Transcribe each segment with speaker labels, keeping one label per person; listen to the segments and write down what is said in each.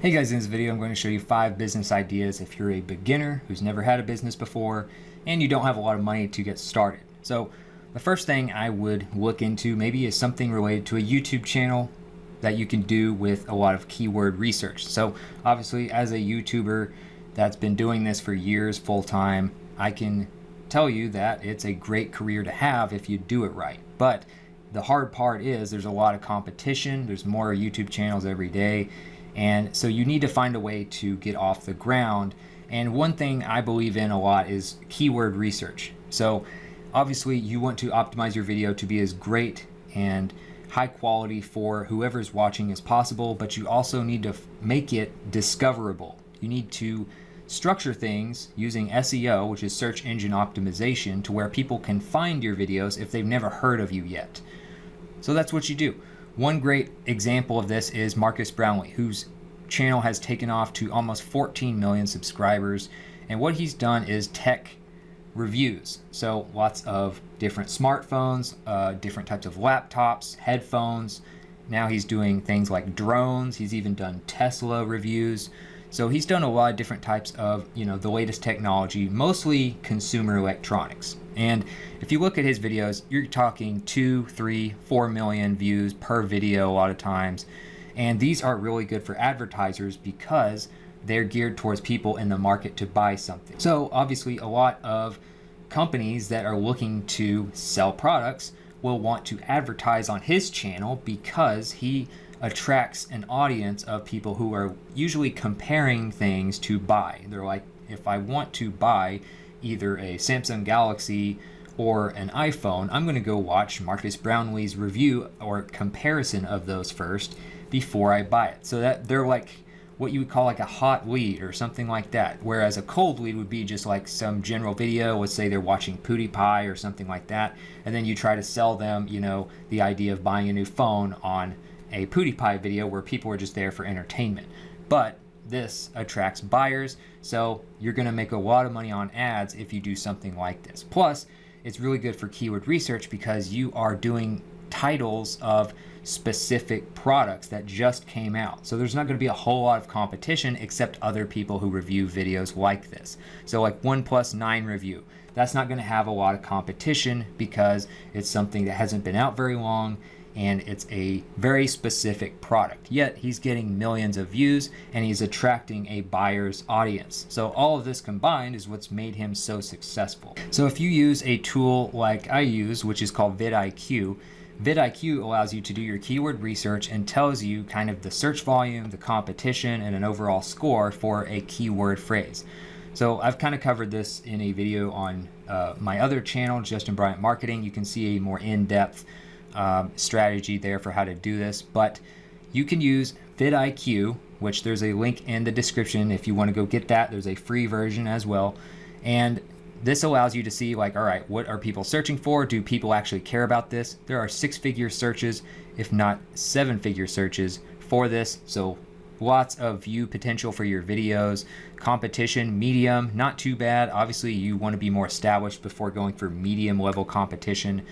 Speaker 1: Hey guys, in this video I'm going to show you 5 business ideas if you're a beginner who's never had a business before and you don't have a lot of money to get started. So the first thing I would look into maybe is something related to a YouTube channel that you can do with a lot of keyword research. So obviously as a YouTuber that's been doing this for years full time, I can tell you that it's a great career to have if you do it right. But the hard part is there's a lot of competition. There's more YouTube channels every day. And so you need to find a way to get off the ground. And one thing I believe in a lot is keyword research. So obviously you want to optimize your video to be as great and high quality for whoever's watching as possible, but you also need to make it discoverable. You need to structure things using SEO, which is search engine optimization, to where people can find your videos if they've never heard of you yet. So that's what you do. One great example of this is Marcus Brownlee, whose channel has taken off to almost 14 million subscribers. And what he's done is tech reviews. So lots of different smartphones, different types of laptops, headphones. Now he's doing things like drones. He's even done Tesla reviews. So he's done a lot of different types of, the latest technology, mostly consumer electronics. And if you look at his videos, you're talking 2, 3, 4 million views per video a lot of times. And these are really good for advertisers because they're geared towards people in the market to buy something. So obviously a lot of companies that are looking to sell products will want to advertise on his channel because he attracts an audience of people who are usually comparing things to buy. They're like, if I want to buy either a Samsung Galaxy or an iPhone, I'm going to go watch Marcus Brownlee's review or comparison of those first before I buy it. So that they're like what you would call like a hot lead or something like that. Whereas a cold lead would be just like some general video. Let's say they're watching PewDiePie or something like that. And then you try to sell them, the idea of buying a new phone on a PewDiePie video where people are just there for entertainment. But this attracts buyers, so you're going to make a lot of money on ads if you do something like this. Plus, it's really good for keyword research because you are doing titles of specific products that just came out. So there's not going to be a whole lot of competition except other people who review videos like this. So like OnePlus 9 review, that's not going to have a lot of competition because it's something that hasn't been out very long and it's a very specific product. Yet he's getting millions of views and he's attracting a buyer's audience. So all of this combined is what's made him so successful. So if you use a tool like I use, which is called vidIQ, vidIQ allows you to do your keyword research and tells you kind of the search volume, the competition, and an overall score for a keyword phrase. So I've kind of covered this in a video on my other channel, Justin Bryant Marketing. You can see a more in-depth strategy there for how to do this, but you can use vidIQ, which there's a link in the description if you want to go get that. There's a free version as well, and this allows you to see like, all right, what are people searching for? Do people actually care about this? There are 6-figure searches, if not 7-figure searches for this, so lots of view potential for your videos. Competition, medium, not too bad. Obviously you want to be more established before going for medium level competition.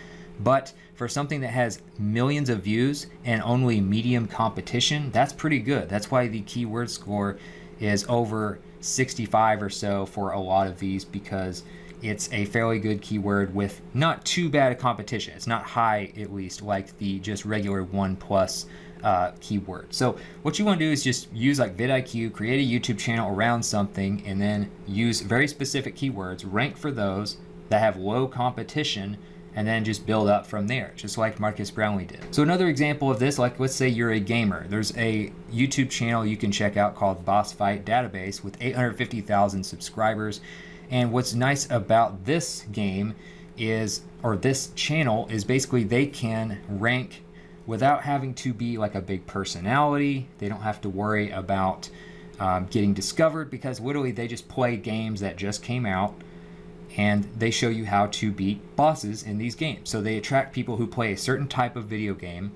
Speaker 1: But for something that has millions of views and only medium competition, that's pretty good. That's why the keyword score is over 65 or so for a lot of these, because it's a fairly good keyword with not too bad a competition. It's not high, at least, like the just regular OnePlus keyword. So what you want to do is just use like vidIQ, create a YouTube channel around something, and then use very specific keywords, rank for those that have low competition, and then just build up from there, just like Marcus Brownlee did. So another example of this, like let's say you're a gamer. There's a YouTube channel you can check out called Boss Fight Database with 850,000 subscribers. And what's nice about this game is, or this channel, is basically they can rank without having to be like a big personality. They don't have to worry about getting discovered because literally they just play games that just came out, and they show you how to beat bosses in these games. So they attract people who play a certain type of video game,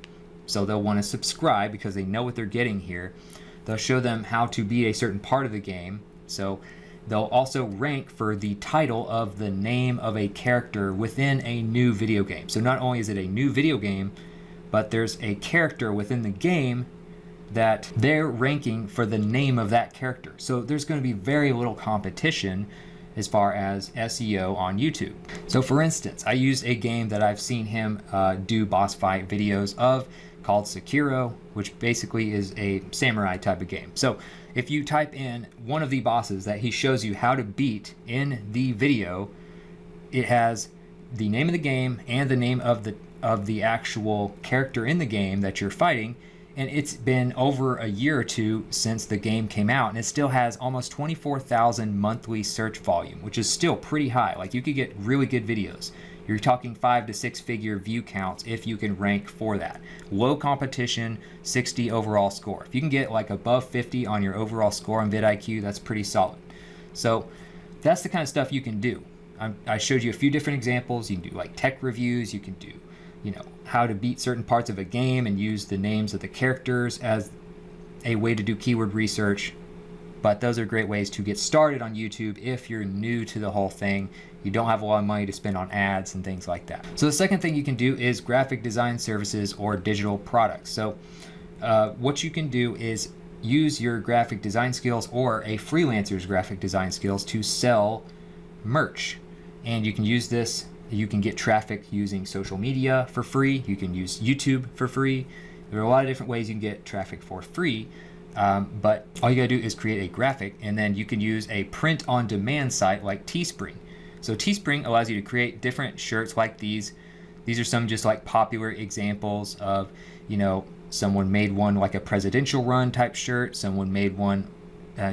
Speaker 1: so they'll want to subscribe because they know what they're getting here. They'll show them how to beat a certain part of the game, so they'll also rank for the title of the name of a character within a new video game. So not only is it a new video game, but there's a character within the game that they're ranking for the name of that character. So there's going to be very little competition as far as SEO on YouTube. So for instance, I used a game that I've seen him do boss fight videos of called Sekiro, which basically is a samurai type of game. So if you type in one of the bosses that he shows you how to beat in the video, it has the name of the game and the name of the actual character in the game that you're fighting. And it's been over a year or two since the game came out, and it still has almost 24,000 monthly search volume, which is still pretty high. Like, you could get really good videos. You're talking 5 to 6 figure view counts if you can rank for that. Low competition, 60 overall score. If you can get like above 50 on your overall score on vidIQ, that's pretty solid. So that's the kind of stuff you can do. I showed you a few different examples. You can do like tech reviews. You can do, how to beat certain parts of a game and use the names of the characters as a way to do keyword research. But those are great ways to get started on YouTube if you're new to the whole thing. You don't have a lot of money to spend on ads and things like that. So the second thing you can do is graphic design services or digital products. So what you can do is use your graphic design skills or a freelancer's graphic design skills to sell merch. And you can use this. You can get traffic using social media for free. You can use YouTube for free. There are a lot of different ways you can get traffic for free. But all you gotta do is create a graphic, and then you can use a print-on-demand site like Teespring. So Teespring allows you to create different shirts like these. These are some just like popular examples of, someone made one like a presidential run type shirt. Someone made one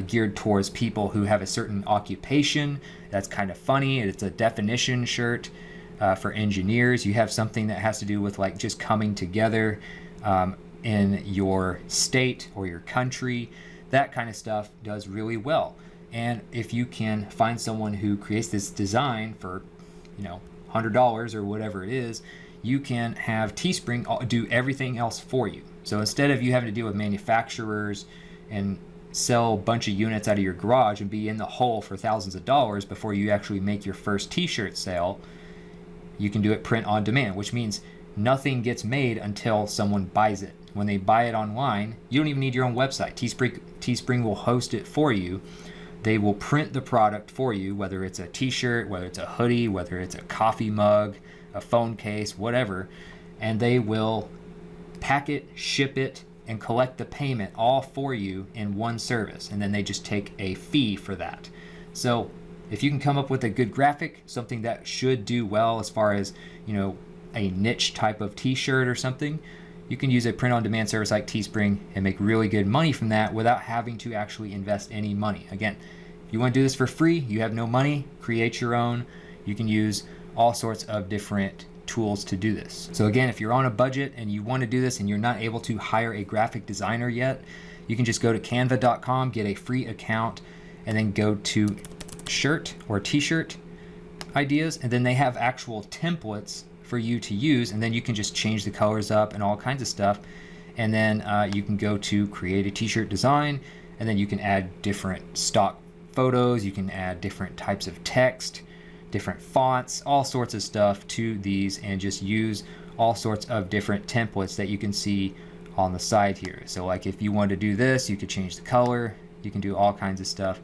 Speaker 1: geared towards people who have a certain occupation. That's kind of funny. It's a definition shirt for engineers. You have something that has to do with like just coming together in your state or your country. That kind of stuff does really well. And if you can find someone who creates this design for, $100 or whatever it is, you can have Teespring do everything else for you. So instead of you having to deal with manufacturers and sell a bunch of units out of your garage and be in the hole for thousands of dollars before you actually make your first t-shirt sale, you can do it print on demand, which means nothing gets made until someone buys it. When they buy it online, you don't even need your own website. Teespring will host it for you. They will print the product for you, whether it's a t-shirt, whether it's a hoodie, whether it's a coffee mug, a phone case, whatever, and they will pack it, ship it, and collect the payment all for you in one service, and then they just take a fee for that. So if you can come up with a good graphic, something that should do well as far as, a niche type of t-shirt or something, you can use a print-on-demand service like Teespring and make really good money from that without having to actually invest any money. Again, if you want to do this for free, you have no money, create your own. You can use all sorts of different tools to do this. So again, if you're on a budget and you want to do this and you're not able to hire a graphic designer yet, you can just go to canva.com, get a free account, and then go to shirt or t-shirt ideas, and then they have actual templates for you to use, and then you can just change the colors up and all kinds of stuff. And then you can go to create a t-shirt design, and then you can add different stock photos, you can add different types of text, different fonts, all sorts of stuff to these, and just use all sorts of different templates that you can see on the side here. So like if you want to do this, you could change the color, you can do all kinds of stuff,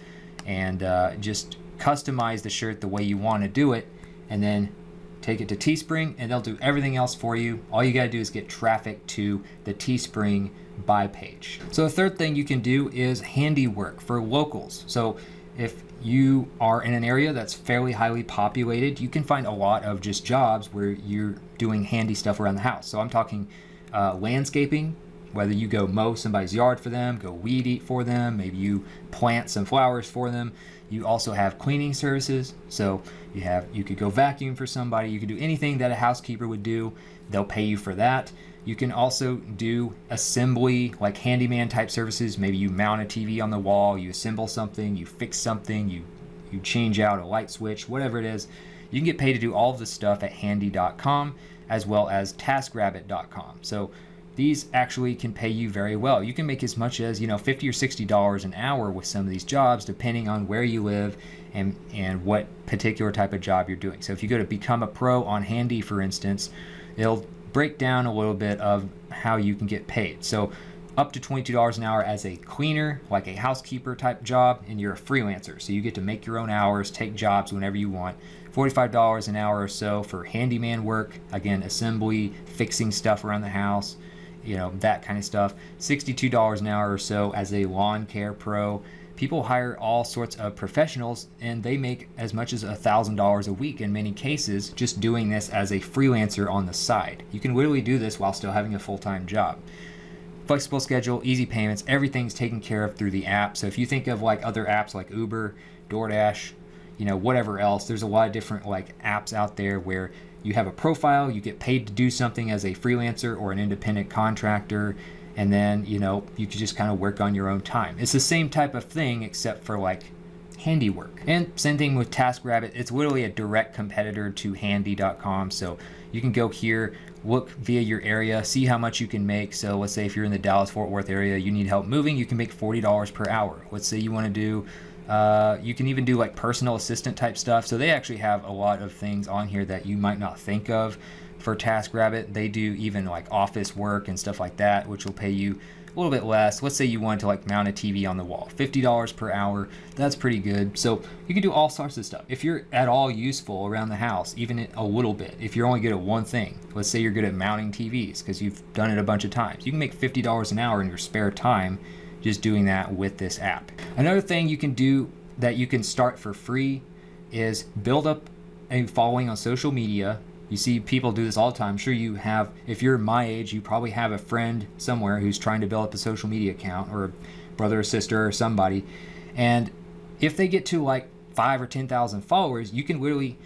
Speaker 1: and just customize the shirt the way you want to do it, and then take it to Teespring, and they'll do everything else for you. All you gotta do is get traffic to the Teespring buy page. So the third thing you can do is handiwork for locals. So if you are in an area that's fairly highly populated, you can find a lot of just jobs where you're doing handy stuff around the house. So I'm talking landscaping, whether you go mow somebody's yard for them, go weed eat for them, maybe you plant some flowers for them. You also have cleaning services. So you could go vacuum for somebody. You could do anything that a housekeeper would do. They'll pay you for that. You can also do assembly, like handyman type services. Maybe you mount a TV on the wall, you assemble something, you fix something, you change out a light switch, whatever it is. You can get paid to do all of this stuff at handy.com as well as taskrabbit.com. So these actually can pay you very well. You can make as much as, $50 or $60 an hour with some of these jobs, depending on where you live and what particular type of job you're doing. So if you go to Become a Pro on Handy, for instance, it'll break down a little bit of how you can get paid. So up to $22 an hour as a cleaner, like a housekeeper type job, and you're a freelancer. So you get to make your own hours, take jobs whenever you want. $45 an hour or so for handyman work, again, assembly, fixing stuff around the house, that kind of stuff. $62 an hour or so as a lawn care pro. People hire all sorts of professionals, and they make as much as $1,000 a week in many cases just doing this as a freelancer on the side. You can literally do this while still having a full-time job. Flexible schedule, easy payments, everything's taken care of through the app. So if you think of like other apps like Uber, DoorDash, whatever else, there's a lot of different like apps out there where you have a profile, you get paid to do something as a freelancer or an independent contractor, and then, you could just kind of work on your own time. It's the same type of thing except for like handiwork. And same thing with TaskRabbit. It's literally a direct competitor to handy.com. So you can go here, look via your area, see how much you can make. So let's say if you're in the Dallas-Fort Worth area, you need help moving, you can make $40 per hour. Let's say you want to do, you can even do like personal assistant type stuff. So they actually have a lot of things on here that you might not think of. For TaskRabbit, they do even like office work and stuff like that, which will pay you a little bit less. Let's say you wanted to like mount a TV on the wall, $50 per hour. That's pretty good. So you can do all sorts of stuff. If you're at all useful around the house, even a little bit, if you're only good at one thing, let's say you're good at mounting TVs because you've done it a bunch of times, you can make $50 an hour in your spare time just doing that with this app. Another thing you can do that you can start for free is build up a following on social media. You see people do this all the time. I'm sure you have, if you're my age, you probably have a friend somewhere who's trying to build up a social media account, or a brother or sister or somebody. And if they get to like 5 or 10,000 followers, you can literally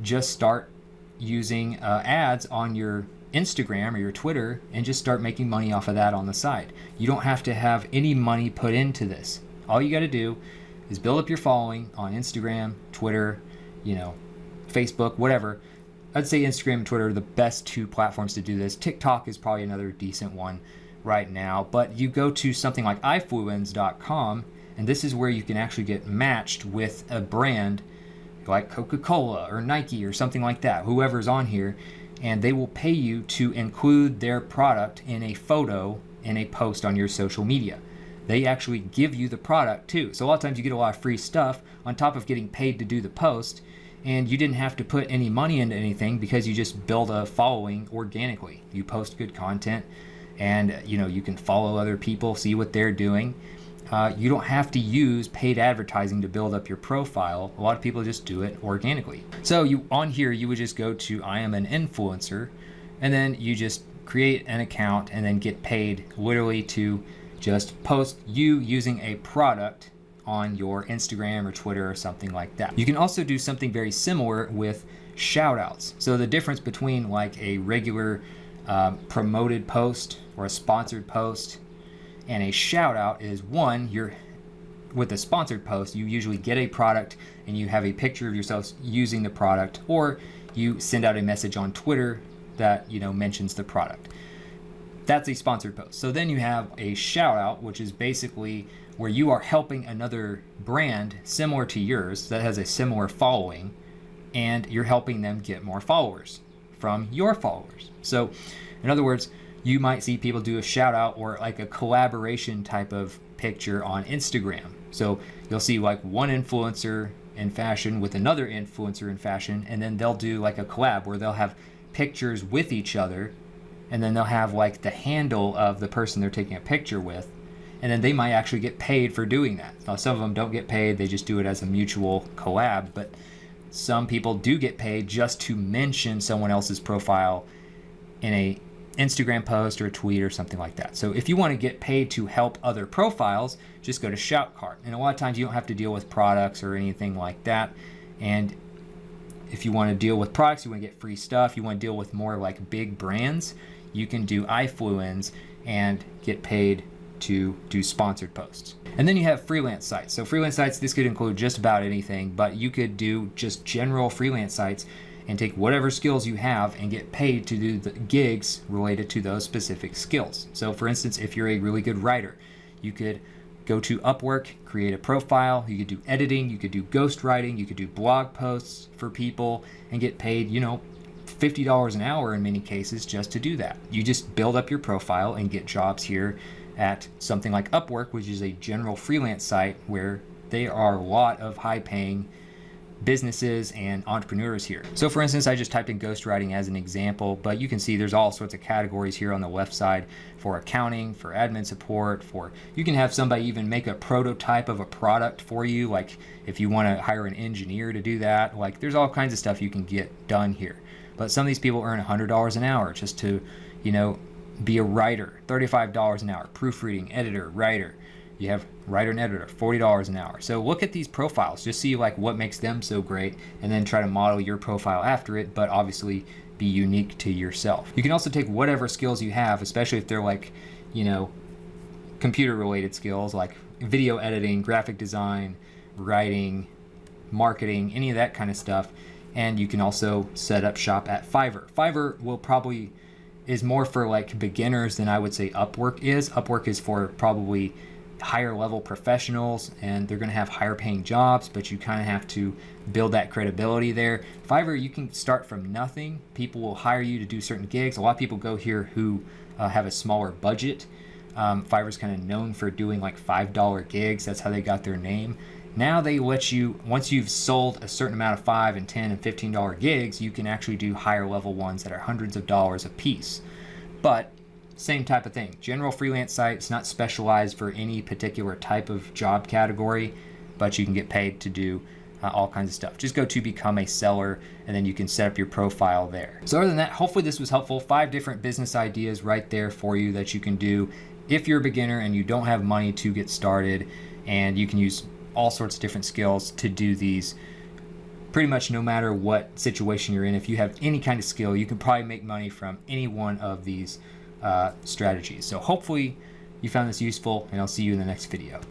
Speaker 1: just start using ads on your Instagram or your Twitter and just start making money off of that on the side. You don't have to have any money put into this. All you got to do is build up your following on Instagram, Twitter, Facebook, whatever. I'd say Instagram and Twitter are the best two platforms to do this. TikTok is probably another decent one right now. But you go to something like ifluence.com, and this is where you can actually get matched with a brand like Coca-Cola or Nike or something like that, whoever's on here, and they will pay you to include their product in a photo in a post on your social media. They actually give you the product too. So a lot of times you get a lot of free stuff on top of getting paid to do the post. And you didn't have to put any money into anything because you just build a following organically. You post good content, and you can follow other people, see what they're doing. You don't have to use paid advertising to build up your profile. A lot of people just do it organically. So on here, you would just go to I am an influencer, and then you just create an account and then get paid literally to just post you using a product on your Instagram or Twitter or something like that. You can also do something very similar with shout outs. So the difference between like a regular promoted post or a sponsored post and a shout out is, one, with a sponsored post, you usually get a product and you have a picture of yourself using the product, or you send out a message on Twitter that mentions the product. That's a sponsored post. So then you have a shout out, which is basically where you are helping another brand similar to yours that has a similar following, and you're helping them get more followers from your followers. So in other words, you might see people do a shout out or like a collaboration type of picture on Instagram. So you'll see like one influencer in fashion with another influencer in fashion, and then they'll do like a collab where they'll have pictures with each other, and then they'll have like the handle of the person they're taking a picture with, and then they might actually get paid for doing that. Now, some of them don't get paid, they just do it as a mutual collab, but some people do get paid just to mention someone else's profile in a Instagram post or a tweet or something like that. So if you want to get paid to help other profiles, just go to Shoutcart. And a lot of times you don't have to deal with products or anything like that. And if you want to deal with products, you want to get free stuff, you want to deal with more like big brands, you can do iFluence and get paid to do sponsored posts. And then you have freelance sites. So freelance sites, this could include just about anything, but you could do just general freelance sites and take whatever skills you have and get paid to do the gigs related to those specific skills. So for instance, if you're a really good writer, you could go to Upwork, create a profile, you could do editing, you could do ghostwriting, you could do blog posts for people and get paid, $50 an hour in many cases just to do that. You just build up your profile and get jobs here at something like Upwork, which is a general freelance site where there are a lot of high paying businesses and entrepreneurs here. So for instance, I just typed in ghostwriting as an example, but you can see there's all sorts of categories here on the left side for accounting, for admin support, for you can have somebody even make a prototype of a product for you, like if you want to hire an engineer to do that. Like there's all kinds of stuff you can get done here. But some of these people earn $100 an hour just to, be a writer, $35 an hour, proofreading, editor, writer. You have writer and editor, $40 an hour. So look at these profiles, just see like what makes them so great, and then try to model your profile after it, but obviously be unique to yourself. You can also take whatever skills you have, especially if they're like, computer related skills like video editing, graphic design, writing, marketing, any of that kind of stuff. And you can also set up shop at Fiverr. Fiverr is more for like beginners than I would say Upwork is. Upwork is for probably higher level professionals, and they're going to have higher paying jobs, but you kind of have to build that credibility there. Fiverr, you can start from nothing. People will hire you to do certain gigs. A lot of people go here who have a smaller budget. Fiverr's kind of known for doing like $5 gigs. That's how they got their name. Now they let you, once you've sold a certain amount of $5 and $10 and $15 gigs, you can actually do higher level ones that are hundreds of dollars a piece. But same type of thing. General freelance site. It's not specialized for any particular type of job category, but you can get paid to do all kinds of stuff. Just go to become a seller, and then you can set up your profile there. So other than that, hopefully this was helpful. 5 different business ideas right there for you that you can do if you're a beginner and you don't have money to get started, and you can use all sorts of different skills to do these pretty much no matter what situation you're in. If you have any kind of skill, you can probably make money from any one of these strategies. So hopefully you found this useful, and I'll see you in the next video.